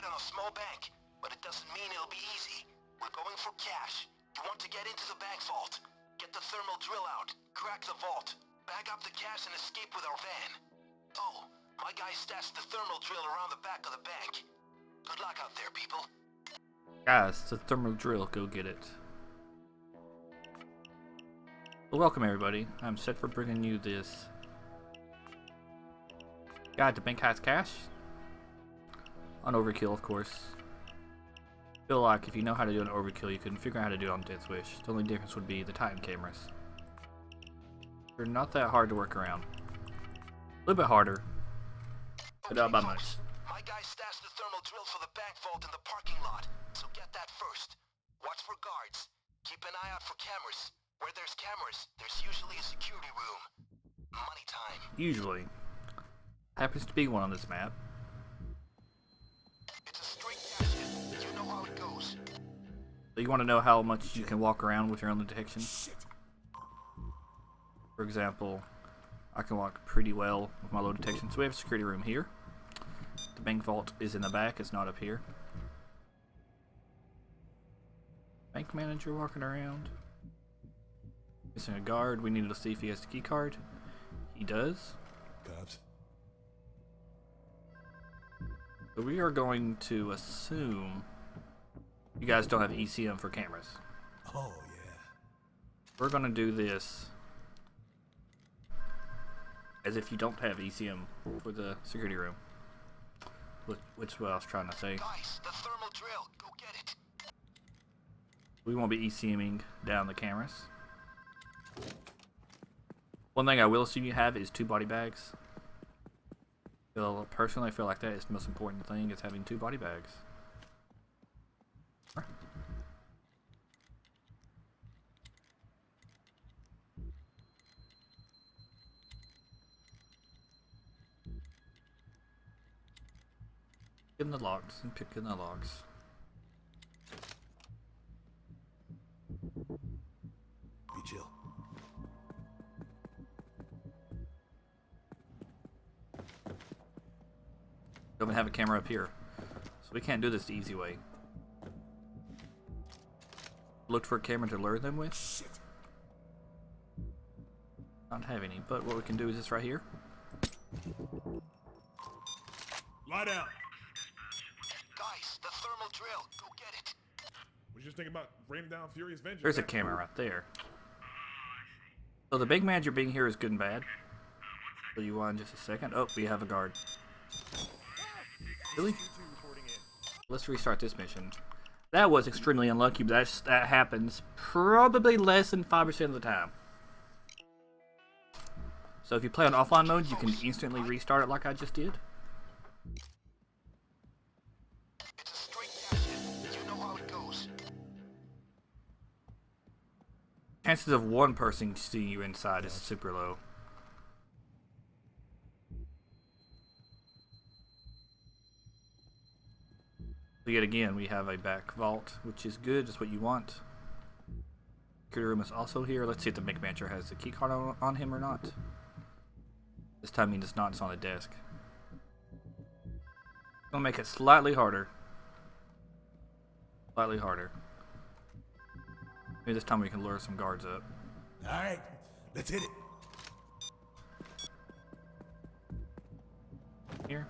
on a small bank, but it doesn't mean it'll be easy. We're going for cash. You want to get into the bank vault. Get the thermal drill out, crack the vault, bag up the cash and escape with our van. Oh, my guy stashed the thermal drill around the back of the bank. Good luck out there, people. Guys, the thermal drill, go get it. Well, welcome everybody. I'm set for bringing you this guide to bank heist cash. On overkill, of course. Feel like if you know how to do an overkill, you can figure out how to do it on Dead Swish. The only difference would be the Titan cameras. They're not that hard to work around. A little bit harder, but not by much. My guy stashed the thermal drill for the bank vault in the parking lot, so get that first. Watch for guards. Keep an eye out for cameras. Where there's cameras, there's usually a security room. Money time. Usually. Happens to be one on this map. It's a straight cash in. You know how it goes. So you want to know how much you can walk around with your own detection? For example, I can walk pretty well with my low detection. So we have a security room here. The bank vault is in the back, it's not up here. Bank manager walking around. Missing a guard. We needed to see if he has the key card. He does. Cops. So we are going to assume you guys don't have ECM for cameras. Oh, yeah. We're going to do this as if you don't have ECM for the security room. Which is what I was trying to say. Guys, the thermal drill. Go get it. We won't be ECMing down the cameras. One thing I will assume you have is 2 body bags. Personally, I feel like that is the most important thing, is having 2 body bags. Get in the logs and pick in the logs. Be chill. Don't even have a camera up here, so we can't do this the easy way. Looked for a camera to lure them with. Shit. Don't have any, but what we can do is this right here. Lie down. Guys, the thermal drill. Go get it. Was just thinking about raining down furious vengeance. There's a camera right there. So the big manager being here is good and bad. So you want just a second? Oh, we have a guard. Really? Let's restart this mission. That was extremely unlucky, but that happens probably less than 5% of the time. So if you play on offline mode, you can instantly restart it like I just did. It's a straight cash in. You know how it goes. Chances of one person seeing you inside is super low. So yet again, we have a back vault, which is good, just what you want. Security room is also here. Let's see if the bank manager has the key card on him or not. This time he does not, it's on the desk. Gonna make it slightly harder. Slightly harder. Maybe this time we can lure some guards up. Alright, let's hit it. Here.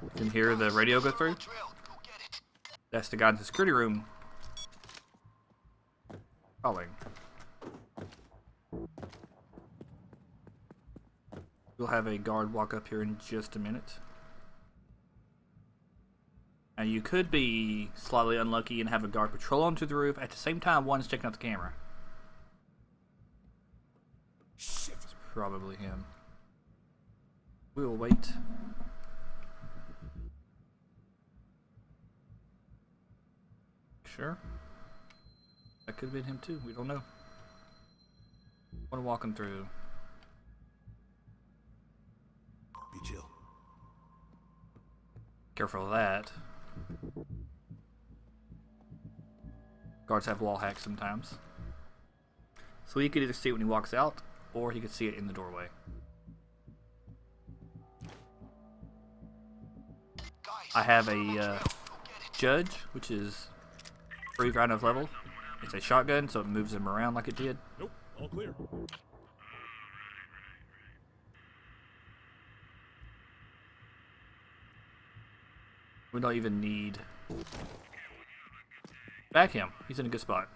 You can hear the radio go through. That's the guy in the security room calling. We'll have a guard walk up here in just a minute. And you could be slightly unlucky and have a guard patrol onto the roof. At the same time, one's checking out the camera. Shit. It's probably him. We will wait. Sure. That could have been him too. We don't know. Want to walk him through. Be chill. Careful of that. Guards have wall hacks sometimes. So he could either see it when he walks out, or he could see it in the doorway. I have a judge, which is free ground of level. It's a shotgun, so it moves him around like it did. Nope, all clear. We don't even need... Back him. He's in a good spot.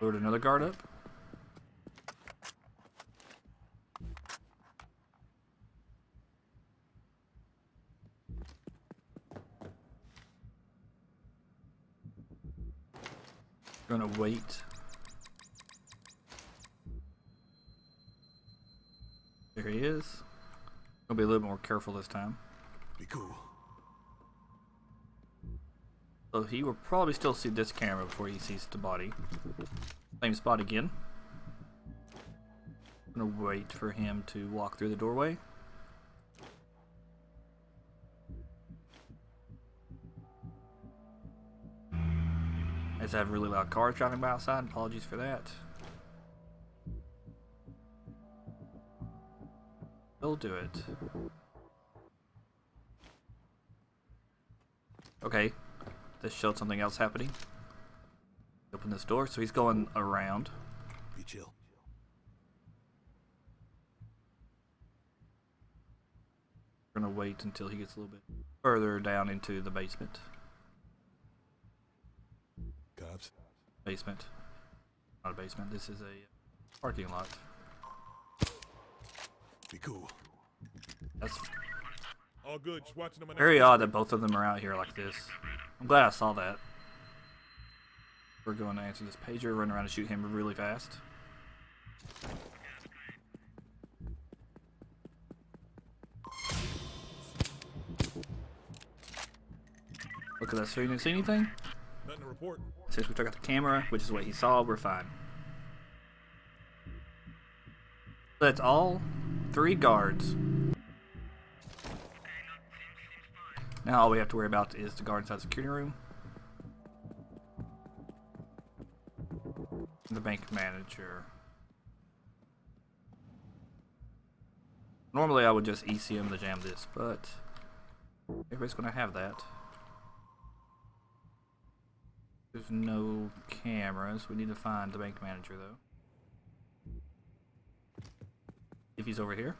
Load another guard up. Gonna wait. There he is. Gonna be a little more careful this time. Be cool. So he will probably still see this camera before he sees the body. Same spot again. Gonna wait for him to walk through the doorway. I just have really loud cars driving by outside. Apologies for that. He'll do it. Okay. This showed something else happening. Open this door, so he's going around. Be chill. We're gonna wait until he gets a little bit further down into the basement. Cops. Basement. Not a basement, this is a parking lot. Be cool. That's All good, just watching them. very odd that both of them are out here like this. I'm glad I saw that. We're going to answer this pager, run around and shoot him really fast. Look at that, so you didn't see anything? Nothing to report. Since we took out the camera, which is what he saw, we're fine. That's all 3 guards. Now all we have to worry about is the guard inside the security room. And the bank manager. Normally I would just ECM to jam this, but everybody's gonna have that. There's no cameras. We need to find the bank manager though. If he's over here.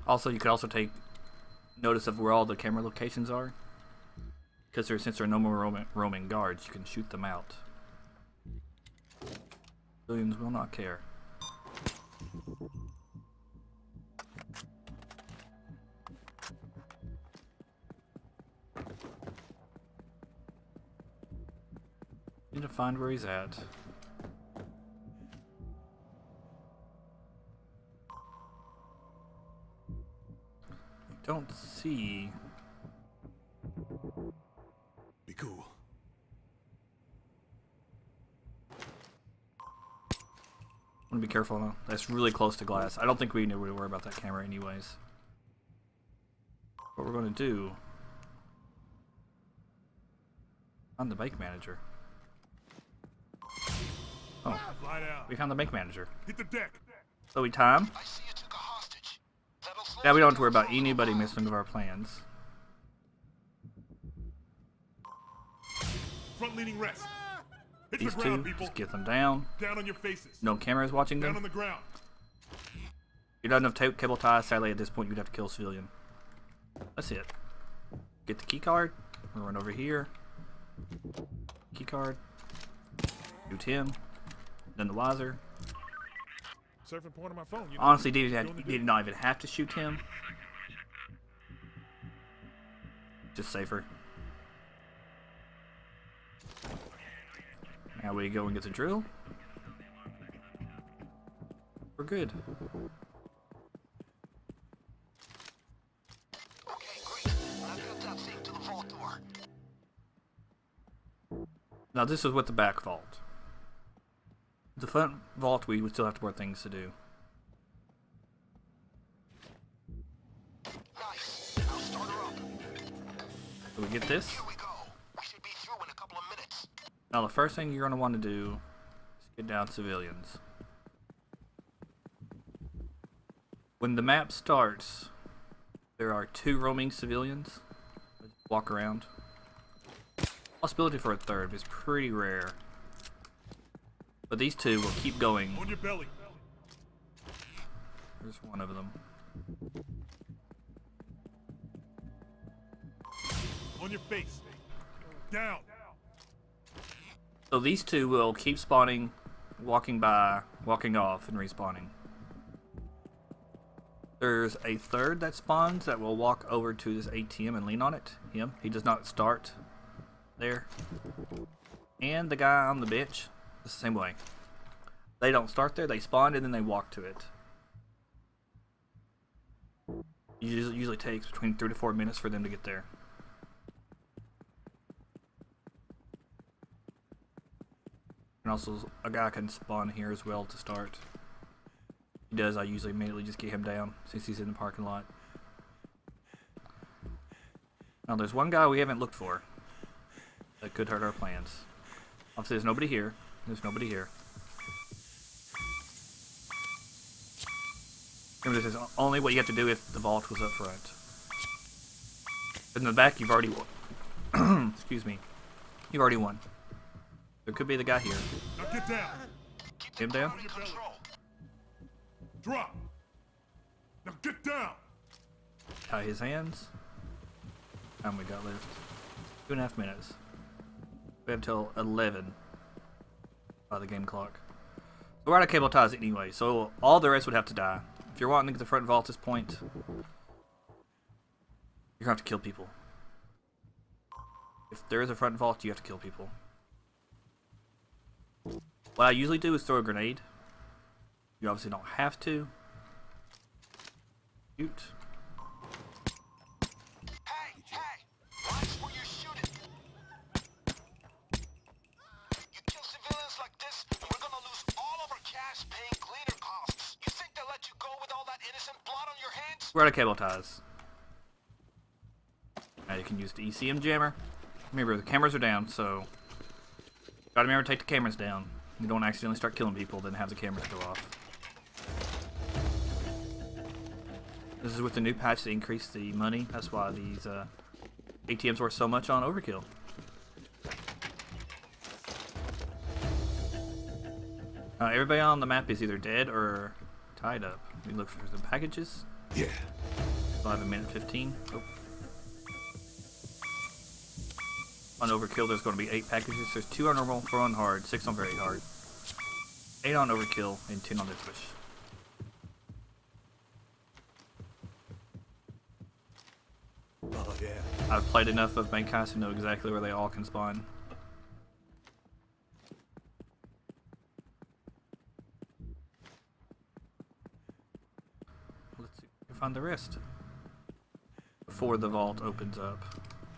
Also, you could also take notice of where all the camera locations are. Because since there are no more roaming guards, you can shoot them out. Civilians will not care. Need to find where he's at. Don't see. Be cool. I'm gonna be careful now. That's really close to glass. I don't think we need to worry about that camera anyways. What we're gonna do. Find the bank manager. Oh, Fly down. we found the bank manager. Hit the deck. So we time. I see you took a hostage. That'll slow Now we don't have you to worry down about for a anybody while. messing with our plans. Front leaning rest. Hit These the two, ground, people. just get them down. Down on your faces. No cameras watching Down them. on the ground. You don't have enough cable ties. Sadly, at this point, you'd have to kill a civilian. That's it. Get the key card. We'll run over here. Key card. Shoot him. Then the Wiser. Surfing point on my phone. You know, Honestly, doing did the not even have to shoot him. Just safer. Now we go and get the drill. We're good. Okay, great. Now get that safe to the vault door. Now this is with the back vault. The front vault, we would still have more things to do. So we get this. Here we go. We should be through in a couple of minutes. Now the first thing you're going to want to do is get down civilians. When the map starts, there are 2 roaming civilians that walk around. Possibility for a third is pretty rare. But these 2 will keep going. On your belly. There's one of them. On your face. Down. So these 2 will keep spawning, walking by, walking off, and respawning. There's a third that spawns that will walk over to this ATM and lean on it. Him. He does not start there. And the guy on the bench, the same way. They don't start there, they spawn and then they walk to it. It usually takes between 3 to 4 minutes for them to get there. And also, a guy can spawn here as well to start. He does, I usually immediately just get him down since he's in the parking lot. Now there's one guy we haven't looked for that could hurt our plans. Obviously there's nobody here. There's nobody here. Remember, this is only what you have to do if the vault was up front. In the back you've already won. Excuse me. You've already won. There could be the guy here. Now get down. Keep Him the down? crowd in control. Drop. Now get down. Tie his hands. How long we got left? 2.5 minutes. We have till 11 by the game clock. So we're out of cable ties anyway, so all the rest would have to die. If you're wanting to get the front vault at this point, you're gonna have to kill people. If there is a front vault, you have to kill people. What I usually do is throw a grenade. You obviously don't have to. Shoot. Hey! Watch where you're shooting. You kill civilians like this, and we're gonna lose all of our cash paying cleaner costs. You think they'll let you go with all that innocent blood on your hands? We're out of cable ties. Now you can use the ECM jammer. Remember, the cameras are down, so gotta remember to take the cameras down. You don't accidentally start killing people, then have the cameras go off. This is with the new patch to increase the money. That's why these ATMs worth so much on Overkill. Everybody on the map is either dead or tied up. We look for the packages. Yeah. Still have a minute 15. Oh. On Overkill, there's going to be 8 packages. There's 2 on normal, 4 on hard, 6 on very hard, 8 on Overkill, and 10 on Death Wish. Oh, yeah. I've played enough of Bank Heist to know exactly where they all can spawn. Let's see if we can find the rest before the vault opens up.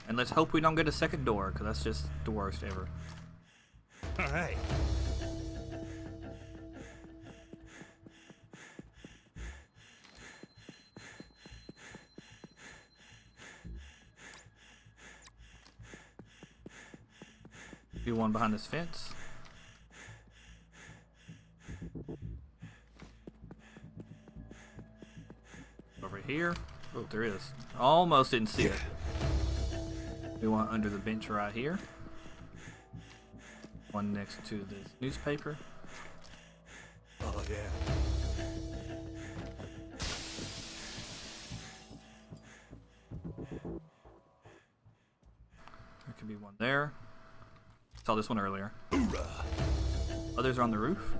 And let's hope we don't get a second door, because that's just the worst ever. All right. Be one behind this fence. Over here. Oh, there is. Almost didn't see it. We want under the bench right here. One next to this newspaper. Oh, yeah. There could be one there. Saw this one earlier. Hoorah. Others are on the roof.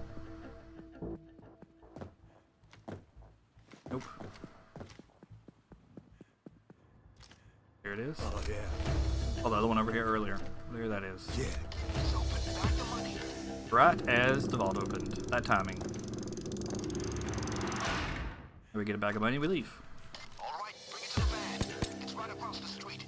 Nope. Here it is. Oh, yeah. Oh, the other one over here earlier. There that is. Yeah. It's open. Back the money. Right as the vault opened. That timing. We get a bag of money, we leave. All right, bring it to the van. It's right across the street.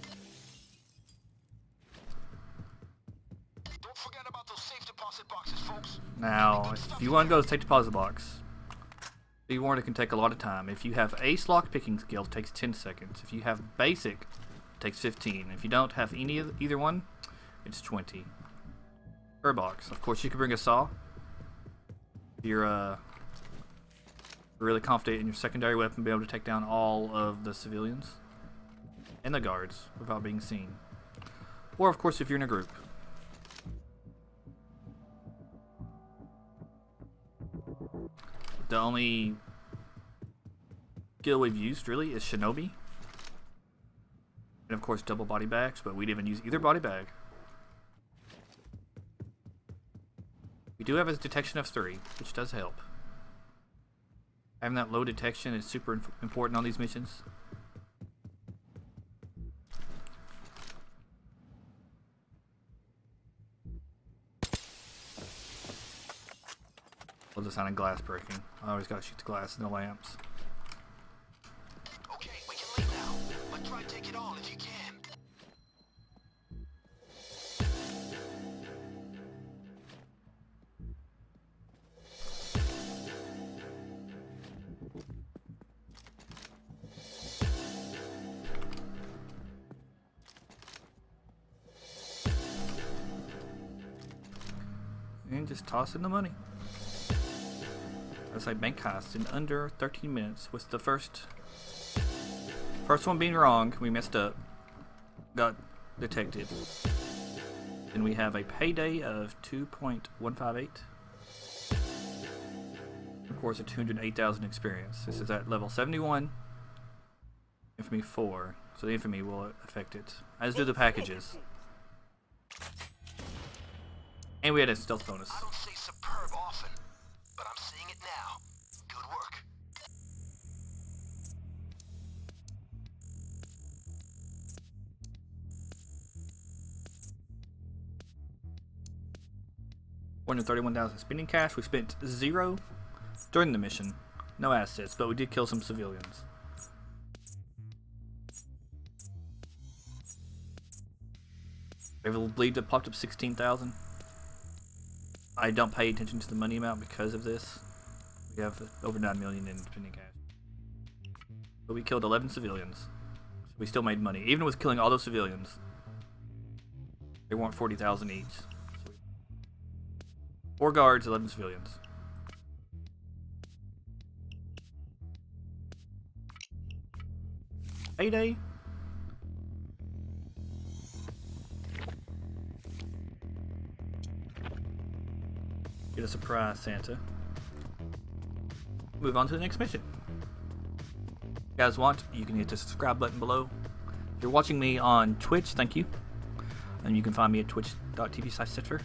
Don't forget about those safe deposit boxes, folks. Now, if you want to go to take deposit box, be warned it can take a lot of time. If you have ace lock picking skill, it takes 10 seconds. If you have basic, It takes 15. If you don't have either one, it's 20. Per box. Of course, you can bring a saw. If you're really confident in your secondary weapon, be able to take down all of the civilians and the guards without being seen. Or, of course, if you're in a group. The only skill we've used, really, is Shinobi. And, of course, double body bags, but we didn't even use either body bag. We do have a detection of 3, which does help. Having that low detection is super important on these missions. Love the sound of glass breaking. I always gotta shoot the glass in the lamps. Okay, we can leave now, but try to take it all if you can. And just toss in the money. That's like bank heist in under 13 minutes. With the first one being wrong, we messed up, got detected. Then we have a payday of 2.158. Of course, a 208,000 experience. This is at level 71. Infamy 4, so the infamy will affect it. As do the packages. And we had a stealth bonus. I don't say superb often, but I'm seeing it now. Good work. $131,000 spending cash. We spent 0 during the mission. No assets, but we did kill some civilians. I believe it popped up 16,000. I don't pay attention to the money amount because of this. We have over 9 million in spending cash. But we killed 11 civilians. So we still made money. Even with killing all those civilians, they weren't 40,000 each. So 4 guards, 11 civilians. Payday. Get a surprise, Santa. Move on to the next mission. If you guys want, you can hit the subscribe button below. If you're watching me on Twitch, thank you. And you can find me at twitch.tv/Setfer.